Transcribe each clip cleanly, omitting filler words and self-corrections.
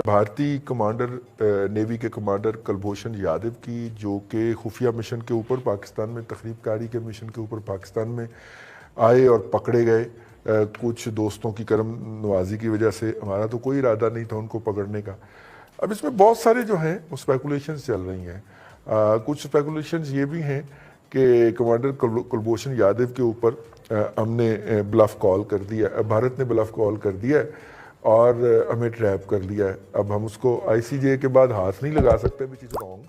بھارتی commander navy کے commander Kulbhushan Yadav کی، جو کہ خفیہ مشن کے اوپر پاکستان میں تخریب کاری کے مشن کے اوپر پاکستان میں آئے اور پکڑے گئے کچھ دوستوں کی کرم نوازی کی وجہ سے. ہمارا تو کوئی ارادہ نہیں تھا ان کو پکڑنے کا. اب اس میں بہت سارے جو ہیں وہ اسپیکولیشنز چل رہی ہیں. کچھ اسپیکولیشنز یہ بھی ہیں کہ کمانڈر کلبھوشن یادو کے اوپر ہم نے بلف کال کر دیا، بھارت نے بلف کال کر دیا ہے اور ہمیں ٹریپ کر لیا ہے. اب ہم اس کو آئی سی جے کے بعد ہاتھ نہیں لگا سکتے، وچ از رانگ،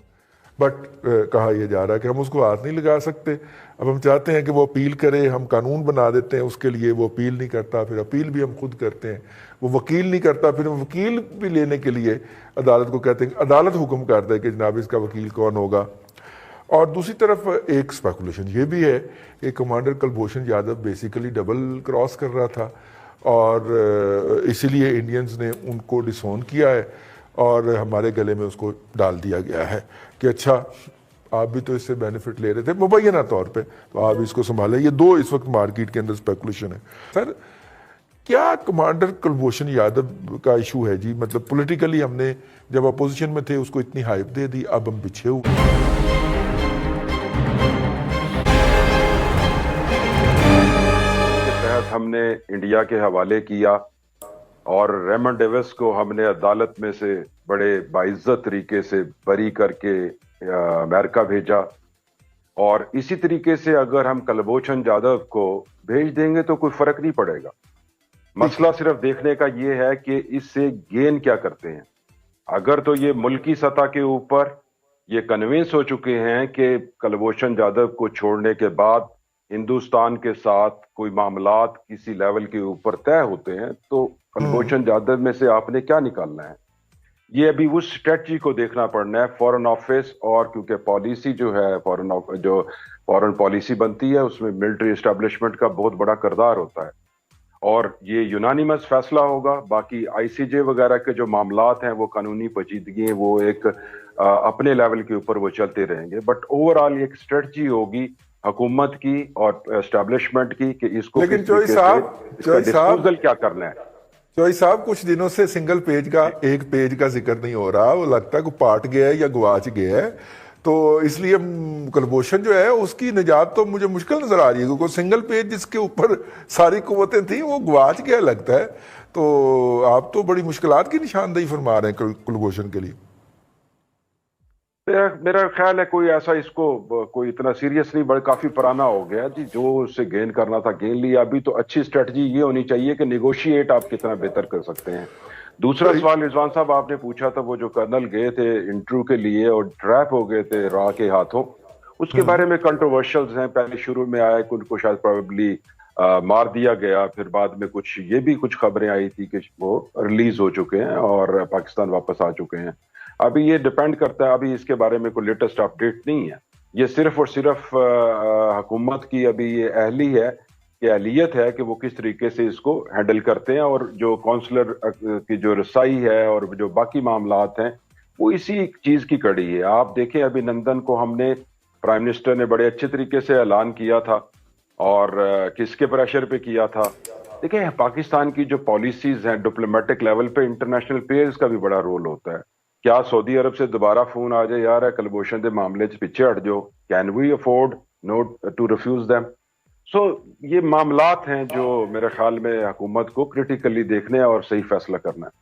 بٹ کہا یہ جا رہا ہے کہ ہم اس کو ہاتھ نہیں لگا سکتے. اب ہم چاہتے ہیں کہ وہ اپیل کرے، ہم قانون بنا دیتے ہیں اس کے لیے، وہ اپیل نہیں کرتا، پھر اپیل بھی ہم خود کرتے ہیں. وہ وکیل نہیں کرتا، پھر ہم وکیل بھی لینے کے لیے عدالت کو کہتے ہیں، عدالت حکم کر دے کہ جناب اس کا وکیل کون ہوگا. اور دوسری طرف ایک اسپیکولیشن یہ بھی ہے کہ commander Kulbhushan Yadav basically double cross کر رہا تھا اور اسی لیے انڈینز نے ان کو ڈسون کیا ہے اور ہمارے گلے میں اس کو ڈال دیا گیا ہے کہ اچھا آپ بھی تو اس سے بینیفٹ لے رہے تھے مبینہ طور پہ، تو آپ اس کو سنبھالیں. یہ دو اس وقت مارکیٹ کے اندر اسپیکولیشن ہے. سر کیا کمانڈر کلبھوشن یادو کا ایشو ہے جی؟ مطلب پولیٹیکلی ہم نے جب اپوزیشن میں تھے اس کو اتنی ہائپ دے دی، اب ہم پیچھے ہوئے. ہم نے انڈیا کے حوالے کیا اور ریمن ڈیوس کو ہم نے عدالت میں سے بڑے باعزت طریقے سے بری کر کے امریکہ بھیجا، اور اسی طریقے سے اگر ہم کلبھوشن یادو کو بھیج دیں گے تو کوئی فرق نہیں پڑے گا. مسئلہ صرف دیکھنے کا یہ ہے کہ اس سے گین کیا کرتے ہیں. اگر تو یہ ملکی سطح کے اوپر یہ کنونس ہو چکے ہیں کہ کلبھوشن یادو کو چھوڑنے کے بعد ہندوستان کے ساتھ کوئی معاملات کسی لیول کے اوپر طے ہوتے ہیں، تو کلبھوشن یادو میں سے آپ نے کیا نکالنا ہے؟ یہ ابھی اس اسٹریٹجی کو دیکھنا پڑنا ہے فورن آفس، اور کیونکہ پالیسی جو ہے فورن پالیسی بنتی ہے اس میں ملٹری اسٹیبلشمنٹ کا بہت بڑا کردار ہوتا ہے، اور یہ یونانیمس فیصلہ ہوگا. باقی آئی سی جے وغیرہ کے جو معاملات ہیں وہ قانونی پیچیدگی ہیں، وہ ایک اپنے لیول کے اوپر وہ چلتے رہیں گے. بٹ اوور آل ایک اسٹریٹجی ہوگی حکومت کی اور اسٹیبلشمنٹ کی کہ اس کو لیکن چوئی صاحب کیا کرنا ہے. چوئی صاحب کچھ دنوں سے سنگل پیج کا ایک پیج کا ذکر نہیں ہو رہا، وہ لگتا ہے کہ پاٹ گیا ہے یا گواچ گیا ہے. تو اس لیے کلبھوشن جو ہے اس کی نجات تو مجھے مشکل نظر آ رہی ہے، کیونکہ سنگل پیج جس کے اوپر ساری قوتیں تھیں وہ گواچ گیا لگتا ہے. تو آپ تو بڑی مشکلات کی نشاندہی فرما رہے ہیں کلبھوشن کے لیے. میرا خیال ہے کوئی ایسا اس کو کوئی اتنا سیریس نہیں، کافی پرانا ہو گیا جی. جو اس سے گین کرنا تھا گین لیا. ابھی تو اچھی اسٹریٹجی یہ ہونی چاہیے کہ نیگوشیٹ آپ کتنا بہتر کر سکتے ہیں. دوسرا سوال رضوان صاحب آپ نے پوچھا تھا، وہ جو کرنل گئے تھے انٹرویو کے لیے اور ٹریپ ہو گئے تھے را کے ہاتھوں، اس کے بارے میں کنٹروورشلز ہیں. پہلے شروع میں آیا کہ ان کو شاید پروبیبلی مار دیا گیا، پھر بعد میں یہ بھی کچھ خبریں آئی تھی کہ وہ ریلیز ہو چکے ہیں اور پاکستان واپس آ چکے ہیں. ابھی یہ ڈیپینڈ کرتا ہے، ابھی اس کے بارے میں کوئی لیٹسٹ اپڈیٹ نہیں ہے. یہ صرف اور صرف حکومت کی ابھی یہ اہلیت ہے کہ وہ کس طریقے سے اس کو ہینڈل کرتے ہیں، اور جو کونسلر کی جو رسائی ہے اور جو باقی معاملات ہیں وہ اسی چیز کی کڑی ہے. آپ دیکھیں ابھی نندن کو ہم نے پرائم منسٹر نے بڑے اچھے طریقے سے اعلان کیا تھا، اور کس کے پریشر پہ کیا تھا. دیکھیں پاکستان کی جو پالیسیز ہیں ڈپلومیٹک لیول پہ، انٹرنیشنل پیئرز کا بھی بڑا رول ہوتا ہے. کیا سعودی عرب سے دوبارہ فون آ جائے یار کلبھوشن دے معاملے سے پیچھے ہٹ جاؤ، can we afford not to refuse them? So یہ معاملات ہیں جو میرے خیال میں حکومت کو کریٹیکلی دیکھنے اور صحیح فیصلہ کرنا ہے.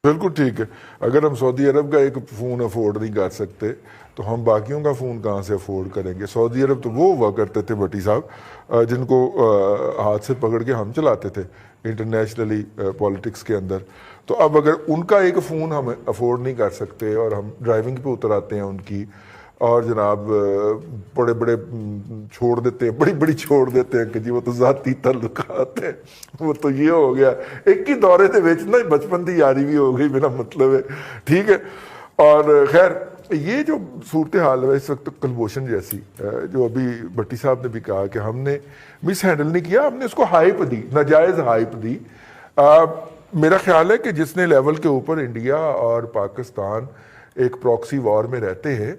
بالکل ٹھیک ہے. اگر ہم سعودی عرب کا ایک فون افورڈ نہیں کر سکتے تو ہم باقیوں کا فون کہاں سے افورڈ کریں گے؟ سعودی عرب تو وہ ہوا کرتے تھے بھٹی صاحب جن کو ہاتھ سے پکڑ کے ہم چلاتے تھے انٹرنیشنلی پالیٹکس کے اندر. تو اب اگر ان کا ایک فون ہم افورڈ نہیں کر سکتے اور ہم ڈرائیونگ پہ اتر آتے ہیں ان کی، اور جناب بڑے بڑے چھوڑ دیتے ہیں، بڑی بڑی چھوڑ دیتے ہیں کہ جی وہ تو ذاتی تعلقات ہیں، وہ تو یہ ہو گیا ایک ہی دورے سے بیچنا، بچپن کی یاری بھی ہو گئی بنا مطلب ہے. ٹھیک ہے. اور خیر یہ جو صورتحال ہے اس وقت کلبھوشن جیسی، جو ابھی بھٹی صاحب نے بھی کہا کہ ہم نے مس ہینڈل نہیں کیا، ہم نے اس کو ہائپ دی، ناجائز ہائپ دی. میرا خیال ہے کہ جس نے لیول کے اوپر انڈیا اور پاکستان ایک پراکسی وار میں رہتے ہیں،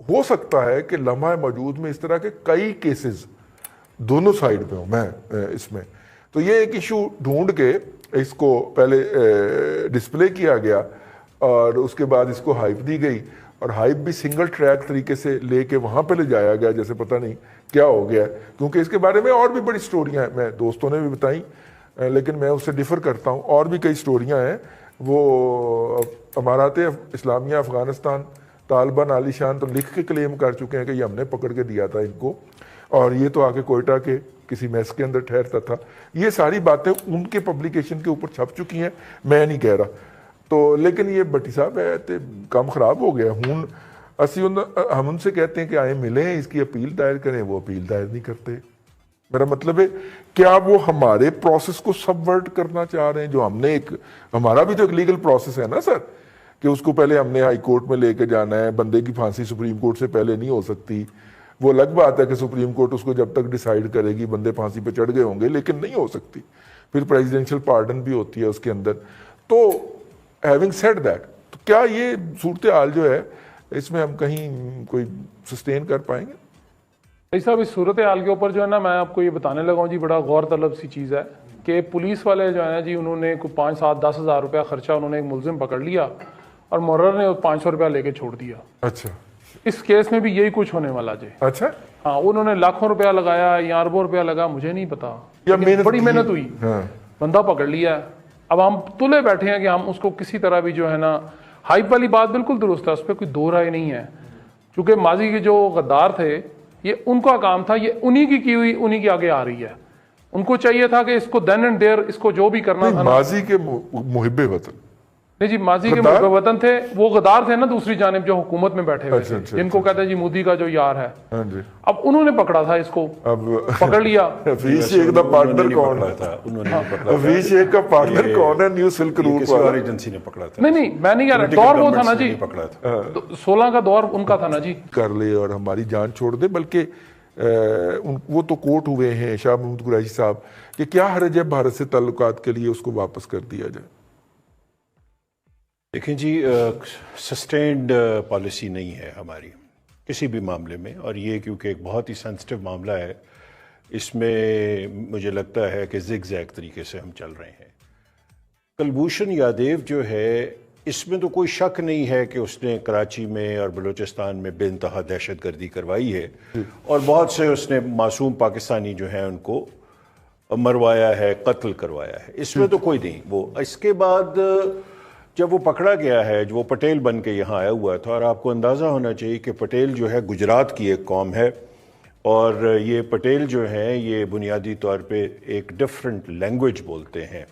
ہو سکتا ہے کہ لمحہ موجود میں اس طرح کے کئی کیسز دونوں سائیڈ پہ ہوں. میں اس میں تو یہ ایک ایشو ڈھونڈ کے اس کو پہلے ڈسپلے کیا گیا اور اس کے بعد اس کو ہائپ دی گئی, اور ہائپ بھی سنگل ٹریک طریقے سے لے کے وہاں پہ لے جایا گیا جیسے پتہ نہیں کیا ہو گیا ہے, کیونکہ اس کے بارے میں اور بھی بڑی سٹوریاں ہیں, میں دوستوں نے بھی بتائیں لیکن میں اس سے ڈیفر کرتا ہوں, اور بھی کئی سٹوریاں ہیں. وہ امارات اسلامیہ افغانستان طالبان عالی شان تو لکھ کے کلیم کر چکے ہیں کہ یہ ہم نے پکڑ کے دیا تھا ان کو, اور یہ تو آ کے کوئٹہ کے کسی میس کے اندر ٹھہرتا تھا. یہ ساری باتیں ان کے پبلیکیشن کے اوپر چھپ چکی ہیں, میں نہیں کہہ رہا. تو لیکن یہ بٹی صاحب ہے تے کام خراب ہو گیا. ہم ان سے کہتے ہیں کہ آئیں ملیں, اس کی اپیل دائر کریں, وہ اپیل دائر نہیں کرتے. میرا مطلب ہے کیا وہ ہمارے پروسیس کو سبورٹ کرنا چاہ رہے ہیں, جو ہم نے ہمارا بھی تو ایک لیگل پروسیس ہے نا سر, کہ اس کو پہلے ہم نے ہائی کورٹ میں لے کے جانا ہے. بندے کی پھانسی سپریم کورٹ سے پہلے نہیں ہو سکتی. وہ الگ بات ہے کہ سپریم کورٹ اس کو جب تک ڈیسائیڈ کرے گی بندے پھانسی پہ چڑھ گئے ہوں گے, لیکن نہیں ہو سکتی. پھر پریزیڈینشیل پارڈن بھی ہوتی ہے اس کے اندر. تو ہیونگ سیڈ دیٹ, تو کیا یہ صورتحال جو ہے اس میں ہم کہیں کوئی سسٹین کر پائیں گے؟ بھائی صاحب, اس صورتحال کے اوپر جو ہے نا میں آپ کو یہ بتانے لگا ہوں جی, بڑا غور طلب سی چیز ہے کہ پولیس والے جو ہے نا جی, انہوں نے کوئی 5, 7, 10 ہزار روپیہ خرچہ, انہوں نے ایک ملزم پکڑ لیا اور مرر نے 500 روپیہ لے کے چھوڑ دیا. اچھا, اس کیس میں بھی یہی کچھ ہونے والا جی. اچھا, ہاں, انہوں نے لاکھوں روپیہ لگایا یا اربوں روپیہ لگا, مجھے نہیں پتا, بڑی محنت ہوئی, بندہ پکڑ لیا ہے. اب ہم تلے بیٹھے ہیں کہ ہم اس کو کسی طرح بھی جو ہے نا, ہائپ والی بات بالکل درست ہے, اس پہ کوئی دو رائے نہیں ہے. کیونکہ ماضی کے جو غدار تھے یہ ان کا کام تھا, یہ انہی کی ہوئی انہی کی آگے آ رہی ہے. ان کو چاہیے تھا کہ اس کو دین اینڈ دیر اس کو جو بھی کرنا تھا. ماضی کے محب وطن نہیں جی, ماضی کے محب وطن تھے, وہ غدار تھے نا دوسری جانب جو حکومت میں بیٹھے ہوئے تھے, جن کو کہتے ہیں جی مودی کا جو یار ہے. اب انہوں نے پکڑا تھا اس کو, اب پکڑ لیا. حفیظ شیخ کا پارٹنر کون تھا؟ حفیظ شیخ کا پارٹنر کون ہے نیو سلک روٹ والا؟ ایجنسی نے پکڑا تھا. نہیں میں نہیں کہہ رہا, دور وہ تھا نا جی, 16 کا دور ان کا تھا نا جی. کر لے اور ہماری جان چھوڑ دے, بلکہ وہ تو کوٹ ہوئے ہیں شاہ محمود قریشی صاحب کہ کیا حرج ہے بھارت سے تعلقات کے لیے اس کو واپس کر دیا جائے. دیکھیں جی, سسٹینڈ پالیسی نہیں ہے ہماری کسی بھی معاملے میں, اور یہ کیونکہ ایک بہت ہی سینسٹیو معاملہ ہے, اس میں مجھے لگتا ہے کہ زگ زیگ طریقے سے ہم چل رہے ہیں. کلبھوشن یادیو جو ہے, اس میں تو کوئی شک نہیں ہے کہ اس نے کراچی میں اور بلوچستان میں بے انتہا دہشت گردی کروائی ہے, اور بہت سے اس نے معصوم پاکستانی جو ہیں ان کو مروایا ہے, قتل کروایا ہے, اس میں تو کوئی نہیں. وہ اس کے بعد جب وہ پکڑا گیا ہے, جو وہ پٹیل بن کے یہاں آیا ہوا تھا, اور آپ کو اندازہ ہونا چاہیے کہ پٹیل جو ہے گجرات کی ایک قوم ہے, اور یہ پٹیل جو ہیں یہ بنیادی طور پہ ایک ڈفرینٹ لینگویج بولتے ہیں.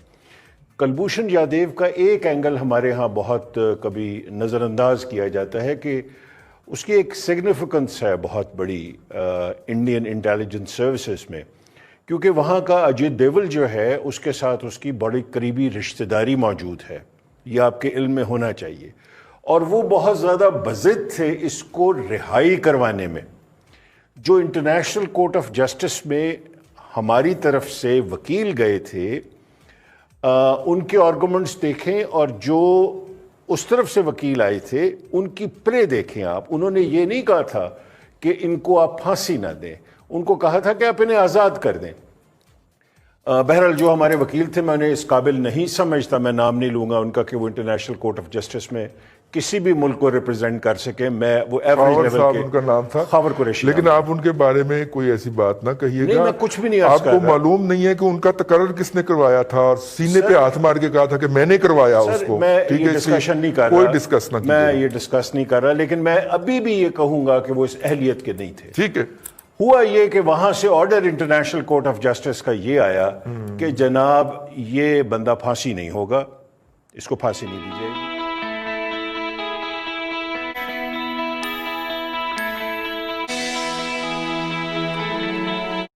کلبھوشن یادیو کا ایک اینگل ہمارے ہاں بہت کبھی نظر انداز کیا جاتا ہے کہ اس کی ایک سگنیفیکنس ہے بہت بڑی انڈین انٹیلیجنس سروسز میں, کیونکہ وہاں کا اجیت دیول جو ہے اس کے ساتھ اس کی بڑی قریبی رشتہ داری موجود ہے, یہ آپ کے علم میں ہونا چاہیے. اور وہ بہت زیادہ بضد تھے اس کو رہائی کروانے میں. جو انٹرنیشنل کورٹ آف جسٹس میں ہماری طرف سے وکیل گئے تھے, ان کے آرگومنٹس دیکھیں, اور جو اس طرف سے وکیل آئے تھے ان کی پلے دیکھیں آپ. انہوں نے یہ نہیں کہا تھا کہ ان کو آپ پھانسی نہ دیں, ان کو کہا تھا کہ آپ انہیں آزاد کر دیں. بہرحال جو ہمارے وکیل تھے, میں انہیں اس قابل نہیں سمجھتا, میں نام نہیں لوں گا ان کا کہ وہ انٹرنیشنل کورٹ آف جسٹس میں کسی بھی ملک کو ریپرزینٹ کر سکے. میں وہ ایوریج لیول کے, ان کا نام تھا خاور قریشی, لیکن آپ ان کے بارے میں کوئی ایسی بات نہ کہیے گا. میں کچھ بھی نہیں آپ کو معلوم نہیں ہے کہ ان کا تقرر کس نے کروایا تھا, اور سینے پہ ہاتھ مار کے کہا تھا کہ میں نے کروایا اس کو. میں یہ ڈسکشن نہیں کر رہا, کوئی ڈسکس نہ, میں یہ ڈسکس نہیں کر رہا, لیکن میں ابھی بھی یہ کہوں گا کہ وہ اس اہلیت کے نہیں تھے. ٹھیک ہے, ہوا یہ کہ وہاں سے order international court of justice کا یہ آیا کہ جناب یہ بندہ پھانسی نہیں ہوگا, اس کو پھانسی نہیں دی جائے گی.